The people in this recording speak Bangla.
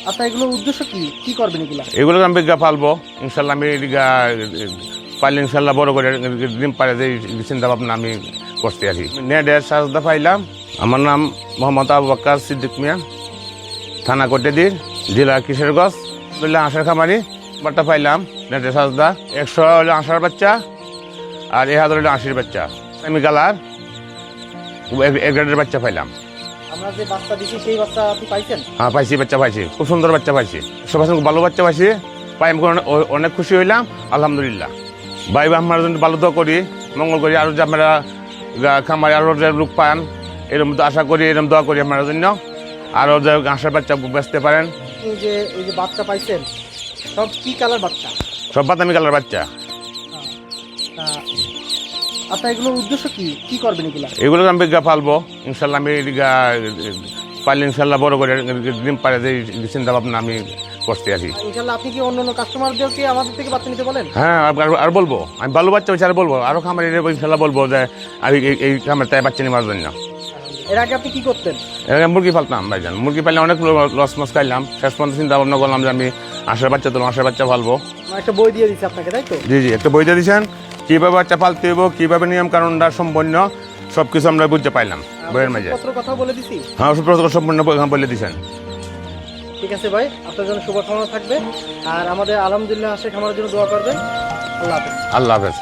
আচ্ছা, এগুলোর উদ্দেশ্য কি? কি করবেন এগুলা? এগুলো আমি পালবো ইনশাল্লাহ। আমি পাইলে ইনশাল্লাহ বড় করে ডিম পারে যে চিন্তা ভাবনা আমি করতে আছি। নেটের সাজদা পাইলাম। আমার নাম মোহাম্মদ আবু বকর সিদ্দিক মিয়া, থানা কোটেদির, জেলা কিশোরগঞ্জ, আশার খামারি। বারটা পাইলাম নেটের সাজদা 100 হলো আশার বাচ্চা আর 1000 হলো 80 বাচ্চা। আমি গালার এক গ্রেডের বাচ্চা পাইলাম। আমরা যে বাচ্চা দিছি সেই বাচ্চা আপনি পাইছেন? হ্যাঁ পাইছি, বাচ্চা পাইছি, খুব সুন্দর বাচ্চা পাইছি, সবাই ভালো বাচ্চা পাইছি। পাই আমি অনেক খুশি হইলাম, আলহামদুলিল্লাহ। ভাই আমার জন্য ভালো দোয়া করি, মঙ্গল করি, আরো যে আমরা খামারে আরো যে লোক পান এরকম আশা করি, এরকম দোয়া করি আমার জন্য, আরো যে আশার বাচ্চা বেচতে পারেন। এই যে বাচ্চা পাইছেন সব কি কালার বাচ্চা? সব বাদামি কালার বাচ্চা। আচ্ছা, এগুলোর উদ্দেশ্য কি? কি করবেন এগুলা? এগুলো আমি পালবো ইনশাল্লাহ। আমি পাইলে ইনশাল্লাহ বড় করে ডিম পারে যে চিন্তা ভাবনা আমি করতে আছি। ইনশাল্লাহ। আপনি কি অন্য কাস্টমারদেরকে আমাদের থেকে বাচ্চা নিতে বলেন? হ্যাঁ, আর বলবো আমি ভালো বাচ্চা হয়েছে, আর বলবো আরো খামারি ইনশাল্লাহ বলবো যে আমি এই খামার তাই বাচ্চা নেওয়ার জন্য। এর আগে আপনি কি করতেন? এর আগে মুরগি পালতাম ভাইজান। মুরগি পাইলে অনেক লস মস খাইলাম। শেষ পর্যন্ত চিন্তা ভাবনা করলাম যে আমি আশার বাচ্চা তুললাম, আশার বাচ্চা পালবো। একটা বই দিয়ে দিচ্ছি আপনাকে, তাই তো? জি জি, একটা বই দিয়ে দিয়েছেন, কিভাবে বাচ্চা পালতে হইব, কিভাবে নিয়ম কানুনটা সম্পন্ন সবকিছু আমরা বুঝতে পাইলাম বইয়ের মাঝে। কথা বলে দিছি। হ্যাঁ, সম্পূর্ণ বলে দিয়েছেন। ঠিক আছে ভাই, আপনার জন্য শুভকামনা থাকবে। আর আমাদের আলহামদুলিল্লাহ আশিক খামারের জন্য দোয়া করবেন। আল্লাহ হাফেজ। আল্লাহ হাফেজ।